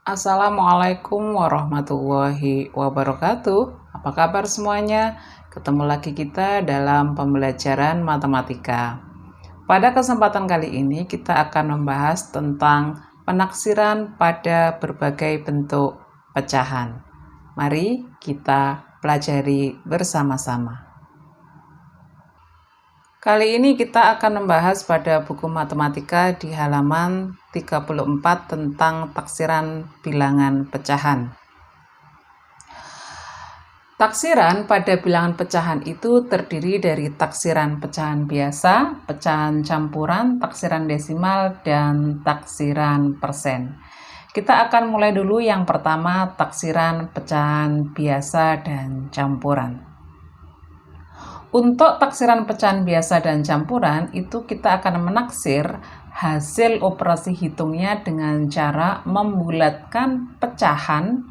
Assalamualaikum warahmatullahi wabarakatuh. Apa kabar semuanya? Ketemu lagi kita dalam pembelajaran matematika. Pada kesempatan kali ini kita akan membahas tentang penaksiran pada berbagai bentuk pecahan. Mari kita pelajari bersama-sama. Kali ini kita akan membahas pada buku matematika di halaman 34 tentang taksiran bilangan pecahan. Taksiran pada bilangan pecahan itu terdiri dari taksiran pecahan biasa, pecahan campuran, taksiran desimal, dan taksiran persen. Kita akan mulai dulu yang pertama, taksiran pecahan biasa dan campuran. Untuk taksiran pecahan biasa dan campuran, itu kita akan menaksir hasil operasi hitungnya dengan cara membulatkan pecahan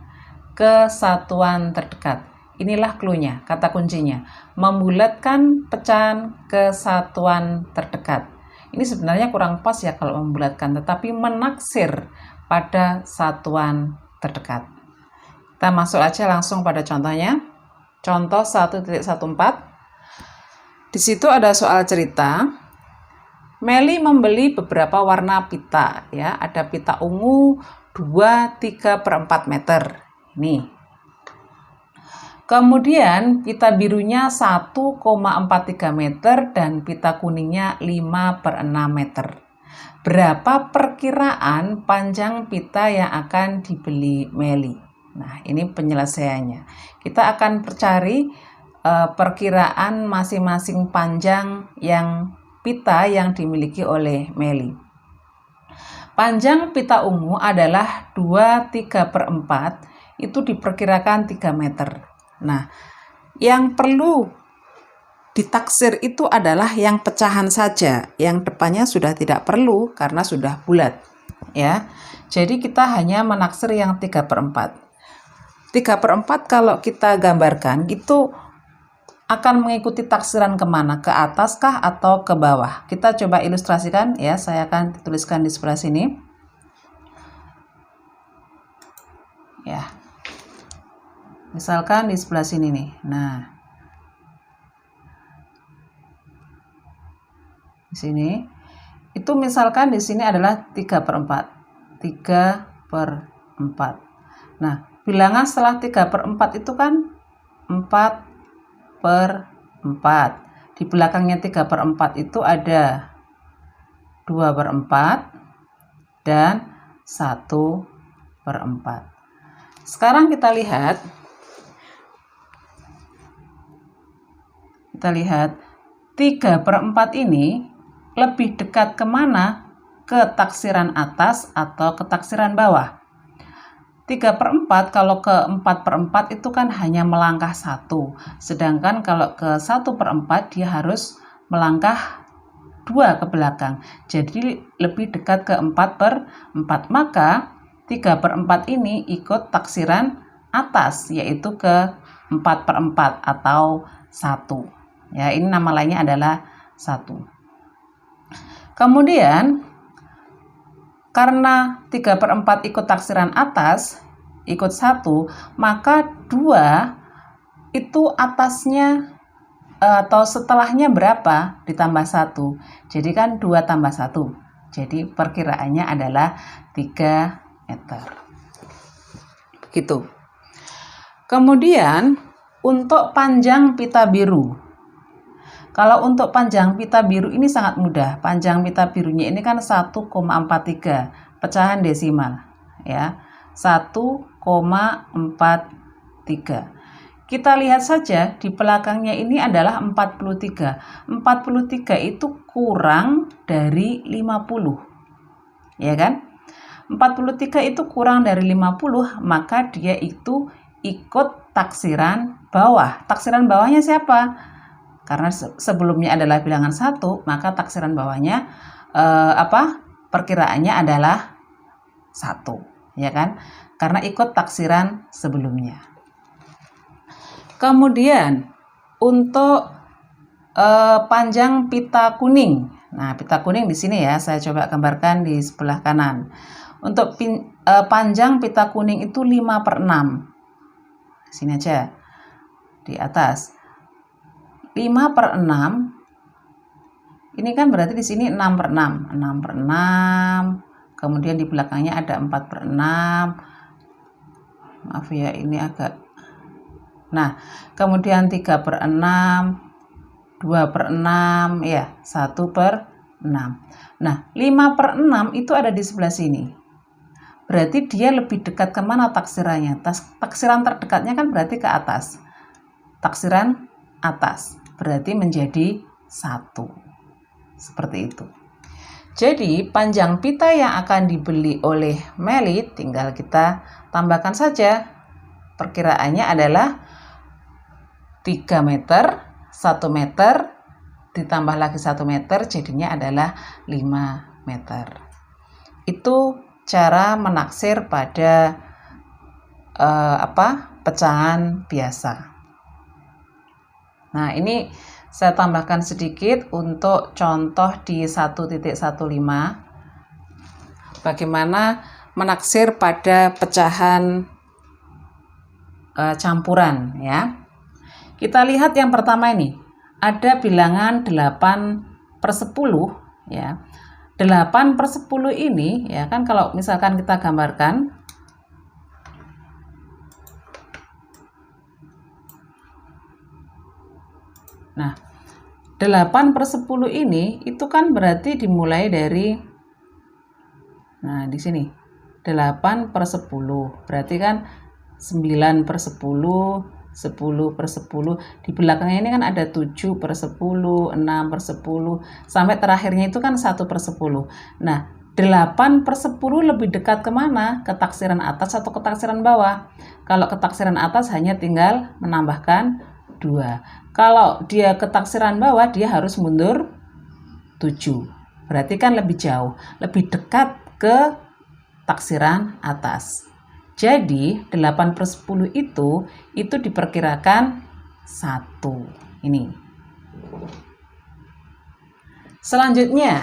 ke satuan terdekat. Inilah clue-nya, kata kuncinya. Membulatkan pecahan ke satuan terdekat. Ini sebenarnya kurang pas ya kalau membulatkan, tetapi menaksir pada satuan terdekat. Kita masuk aja langsung pada contohnya. Contoh 1.14. Di situ ada soal cerita. Meli membeli beberapa warna pita, ya. Ada pita ungu 2/3/4 meter. Ini. Kemudian pita birunya 1,43 meter dan pita kuningnya 5/6 meter. Berapa perkiraan panjang pita yang akan dibeli Meli? Nah, ini penyelesaiannya. Kita akan mencari perkiraan masing-masing panjang yang pita yang dimiliki oleh Meli. Panjang pita ungu adalah 2/3/4, itu diperkirakan 3 meter. Nah, yang perlu ditaksir itu adalah yang pecahan saja, yang depannya sudah tidak perlu karena sudah bulat, ya. Jadi kita hanya menaksir yang 3/4. 3/4 kalau kita gambarkan itu akan mengikuti taksiran kemana? Ke atas kah atau ke bawah? Kita coba ilustrasikan ya, saya akan tuliskan di sebelah sini. Ya. Misalkan di sebelah sini nih. Nah. Di sini. Itu misalkan di sini adalah 3/4. 3/4. Nah, bilangan setelah 3/4 itu kan 4/4. Di belakangnya 3/4 itu ada 2/4 dan 1/4. Sekarang kita lihat 3/4 ini lebih dekat kemana? Ke taksiran atas atau ke taksiran bawah? 3/4 kalau ke 4/4 itu kan hanya melangkah 1. Sedangkan kalau ke 1/4 dia harus melangkah 2 ke belakang. Jadi lebih dekat ke 4/4. Maka 3/4 ini ikut taksiran atas, yaitu ke 4/4 atau 1. Ya, ini nama lainnya adalah 1. Kemudian karena 3/4 ikut taksiran atas, ikut 1, maka 2 itu atasnya atau setelahnya berapa ditambah 1. Jadi kan 2 tambah 1. Jadi perkiraannya adalah 3 meter. Begitu. Kemudian untuk panjang pita biru. Kalau untuk panjang pita biru ini sangat mudah. Panjang pita birunya ini kan 1,43, pecahan desimal, ya. 1,43. Kita lihat saja di belakangnya ini adalah 43. 43 itu kurang dari 50. Ya kan? 43 itu kurang dari 50, maka dia itu ikut taksiran bawah. Taksiran bawahnya siapa? Karena sebelumnya adalah bilangan 1, maka taksiran bawahnya perkiraannya adalah 1, ya kan? Karena ikut taksiran sebelumnya. Kemudian untuk panjang pita kuning. Nah, pita kuning di sini ya, saya coba gambarkan di sebelah kanan. Untuk panjang pita kuning itu 5/6. Sini aja, di atas. 5/6, ini kan berarti di sini 6/6. 6/6, kemudian di belakangnya ada 4/6. Maaf ya, ini agak. Nah, kemudian 3/6, 2/6, ya, 1/6. Nah, 5/6 itu ada di sebelah sini. Berarti dia lebih dekat kemana taksirannya? Taksiran terdekatnya kan berarti ke atas. Taksiran atas berarti menjadi 1. Seperti itu. Jadi panjang pita yang akan dibeli oleh Meli tinggal kita tambahkan saja. Perkiraannya adalah 3 meter, 1 meter, ditambah lagi 1 meter, jadinya adalah 5 meter. Itu cara menaksir pada pecahan biasa. Nah, ini saya tambahkan sedikit untuk contoh di 1.15. Bagaimana menaksir pada pecahan campuran ya. Kita lihat yang pertama ini. Ada bilangan 8/10 ya. 8/10 ini ya kan, kalau misalkan kita gambarkan, nah 8/10 ini itu kan berarti dimulai dari, nah di sini 8/10 berarti kan 9/10, 10/10, di belakangnya ini kan ada 7/10, 6/10, sampai terakhirnya itu kan 1/10. Nah, 8/10 lebih dekat kemana? Ke taksiran atas atau ke taksiran bawah? Kalau ke taksiran atas hanya tinggal menambahkan 2. Kalau dia ke taksiran bawah, dia harus mundur 7. Berarti kan lebih jauh, lebih dekat ke taksiran atas. Jadi 8/10 itu diperkirakan 1. Ini. Selanjutnya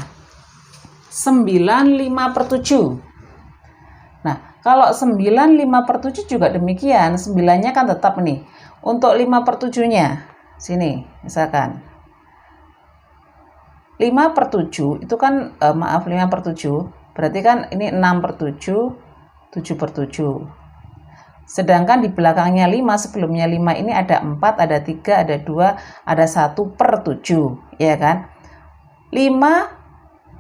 9/5/7. Nah, kalau 9/5/7 juga demikian, 9-nya kan tetap nih. Untuk 5/7-nya, sini misalkan 5/7 itu kan 5/7 berarti kan ini 6/7, 7/7. Sedangkan di belakangnya 5, sebelumnya 5 ini ada 4, ada 3, ada 2, ada 1/7, ya kan? 5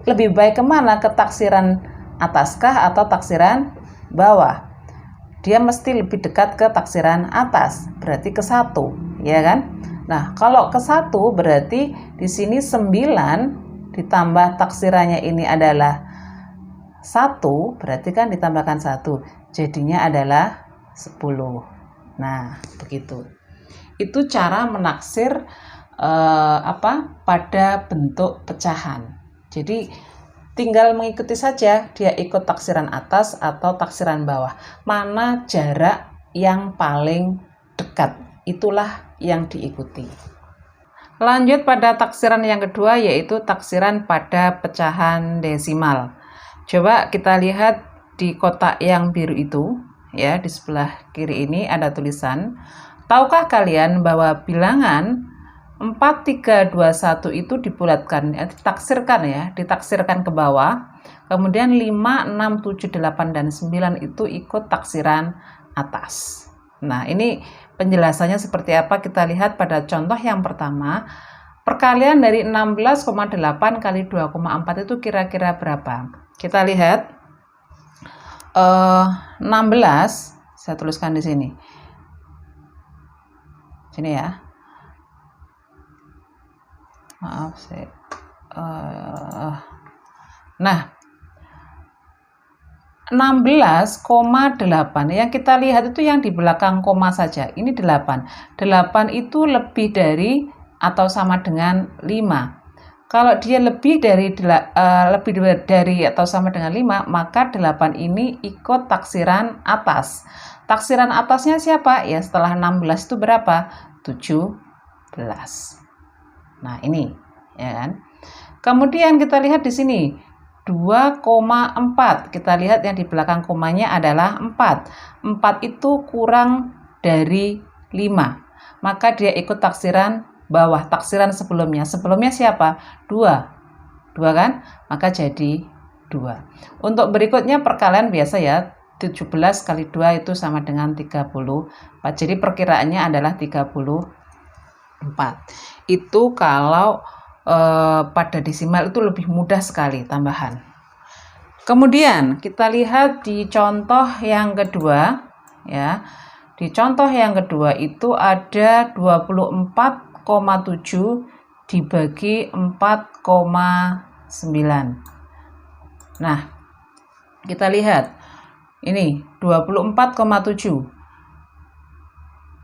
lebih baik kemana? Ke taksiran ataskah atau taksiran bawah? Dia mesti lebih dekat ke taksiran atas, berarti ke 1, ya kan? Nah, kalau ke 1 berarti di sini 9 ditambah taksirannya ini adalah 1, berarti kan ditambahkan 1, jadinya adalah 10. Nah, begitu. Itu cara menaksir pada bentuk pecahan. Jadi tinggal mengikuti saja, dia ikut taksiran atas atau taksiran bawah. Mana jarak yang paling dekat, itulah yang diikuti. Lanjut pada taksiran yang kedua, yaitu taksiran pada pecahan desimal. Coba kita lihat di kotak yang biru itu, ya, di sebelah kiri ini ada tulisan, tahukah kalian bahwa bilangan 4, 3, 2, 1 itu dibulatkan, ditaksirkan ke bawah, kemudian 5, 6, 7, 8, dan 9 itu ikut taksiran atas. Nah, ini penjelasannya seperti apa, kita lihat pada contoh yang pertama. Perkalian dari 16,8 kali 2,4 itu kira-kira berapa? Kita lihat 16, saya tuliskan di sini. Sini ya. Maaf, nah, 16,8 yang kita lihat itu yang di belakang koma saja. Ini 8. 8 itu lebih dari atau sama dengan 5. Kalau dia lebih dari atau sama dengan 5, maka 8 ini ikut taksiran atas. Taksiran atasnya siapa? Ya, setelah 16 itu berapa? 17. Nah, ini, ya kan? Kemudian kita lihat di sini. 2,4. Kita lihat yang di belakang komanya adalah 4. 4 itu kurang dari 5. Maka dia ikut taksiran bawah, taksiran sebelumnya. Sebelumnya siapa? 2. 2 kan? Maka jadi 2. Untuk berikutnya perkalian biasa ya. 17 kali 2 itu sama dengan 34. Jadi perkiraannya adalah 34. Itu kalau pada desimal itu lebih mudah sekali tambahan. Kemudian kita lihat di contoh yang kedua ya. Di contoh yang kedua itu ada 24,7 dibagi 4,9. Nah, kita lihat ini 24,7.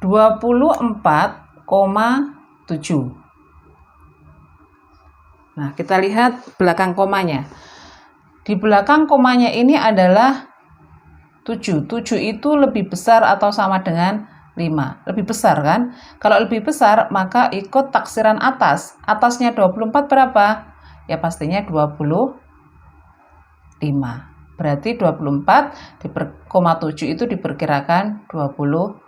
24,7. Nah, kita lihat belakang komanya. Di belakang komanya ini adalah 7. 7 itu lebih besar atau sama dengan 5. Lebih besar kan? Kalau lebih besar, maka ikut taksiran atas. Atasnya 24 berapa? Ya pastinya 25. Berarti 24,7 itu diperkirakan 25.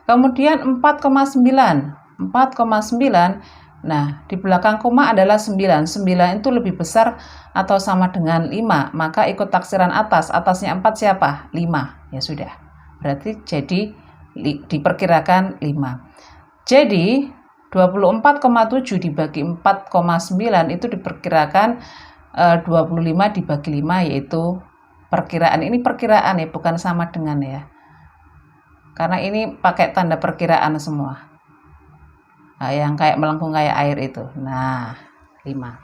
Kemudian 4,9. 4,9. Nah, di belakang koma adalah 9. 9 itu lebih besar atau sama dengan 5. Maka ikut taksiran atas. Atasnya 4 siapa? 5. Ya sudah. Berarti jadi diperkirakan 5. Jadi 24,7 dibagi 4,9 itu diperkirakan 25 dibagi 5 yaitu perkiraan. Ini perkiraan ya, bukan sama dengan ya. Karena ini pakai tanda perkiraan semua. Nah, yang kayak melengkung kayak air itu. Nah, 5.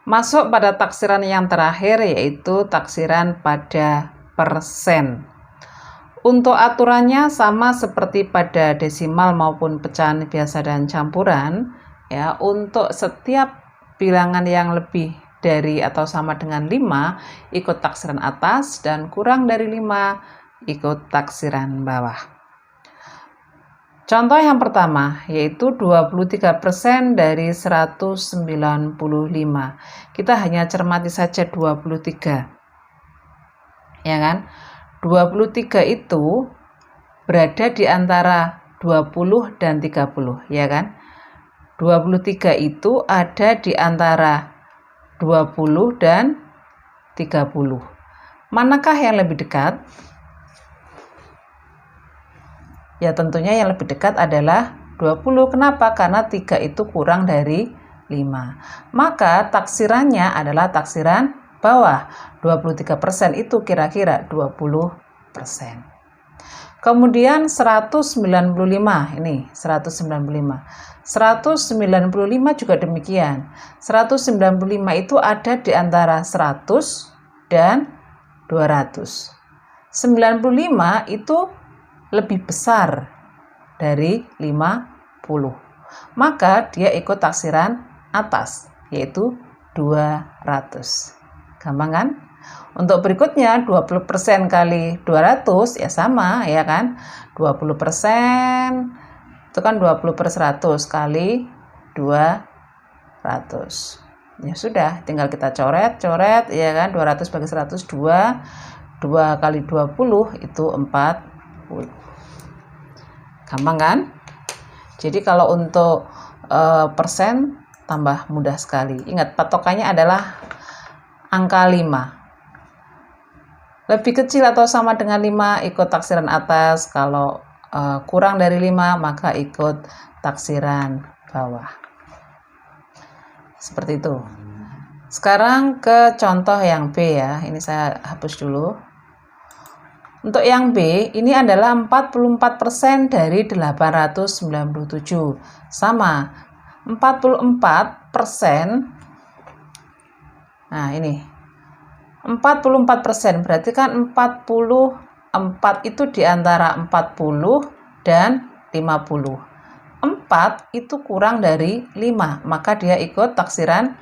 Masuk pada taksiran yang terakhir yaitu taksiran pada persen. Untuk aturannya sama seperti pada desimal maupun pecahan biasa dan campuran. Ya, untuk setiap bilangan yang lebih dari atau sama dengan 5 ikut taksiran atas dan kurang dari 5 ikut taksiran bawah. Contoh yang pertama yaitu 23% dari 195. Kita hanya cermati saja 23. Ya kan? 23 itu berada di antara 20 dan 30, ya kan? 23 itu ada di antara 20 dan 30. Manakah yang lebih dekat? Ya tentunya yang lebih dekat adalah 20. Kenapa? Karena 3 itu kurang dari 5. Maka taksirannya adalah taksiran bawah. 23% itu kira-kira 20%. Kemudian 195. Ini 195. 195 juga demikian. 195 itu ada di antara 100 dan 200. 95 itu lebih besar dari 50. Maka dia ikut taksiran atas, yaitu 200. Gampang kan? Untuk berikutnya 20% kali 200 ya sama ya kan? 20% itu kan 20/100 kali 200. Ya sudah, tinggal kita coret ya kan? 200 bagi 100 2. 2 kali 20 itu 40. Gampang kan? Jadi kalau untuk persen tambah mudah sekali. Ingat patokannya adalah angka 5. Lebih kecil atau sama dengan 5 ikut taksiran atas. Kalau kurang dari 5 maka ikut taksiran bawah. Seperti itu. Sekarang ke contoh yang B ya. Ini saya hapus dulu. Untuk yang B, ini adalah 44% dari 897. Sama, 44%. Nah, ini. 44%, berarti kan 44 itu di antara 40 dan 50. 4 itu kurang dari 5, maka dia ikut taksiran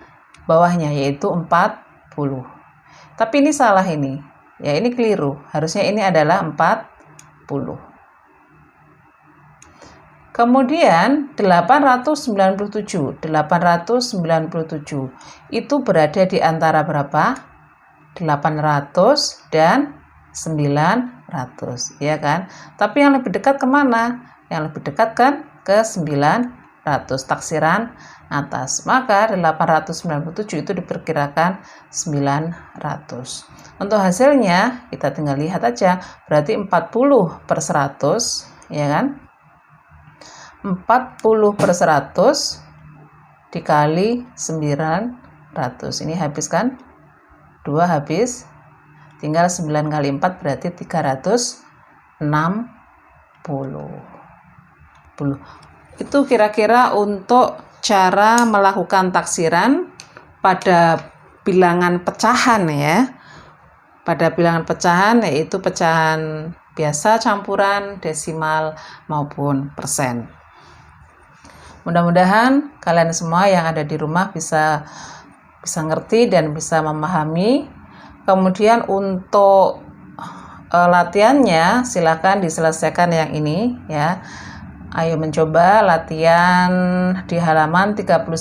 bawahnya, yaitu 40. Tapi ini salah ini. Ya ini keliru, harusnya ini adalah 40. Kemudian 897 itu berada di antara berapa? 800 dan 900, ya kan? Tapi yang lebih dekat kemana? Yang lebih dekat kan ke 900, taksiran atas. Maka 897 itu diperkirakan 900. Untuk hasilnya kita tinggal lihat aja, berarti 40/100, ya kan? 40/100 dikali 900. Ini habis kan? 2 habis. Tinggal 9 kali 4 berarti 360. Itu kira-kira untuk cara melakukan taksiran pada bilangan pecahan ya. Pada bilangan pecahan yaitu pecahan biasa, campuran, desimal maupun persen. Mudah-mudahan kalian semua yang ada di rumah bisa ngerti dan bisa memahami. Kemudian untuk latihannya silakan diselesaikan yang ini ya. Ayo mencoba latihan di halaman 39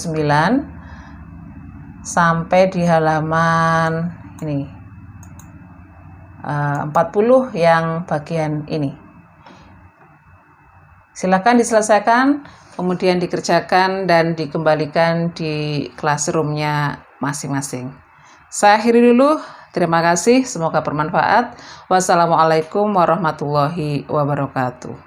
sampai di halaman ini 40 yang bagian ini. Silakan diselesaikan, kemudian dikerjakan dan dikembalikan di classroom-nya masing-masing. Saya akhiri dulu. Terima kasih, semoga bermanfaat. Wassalamualaikum warahmatullahi wabarakatuh.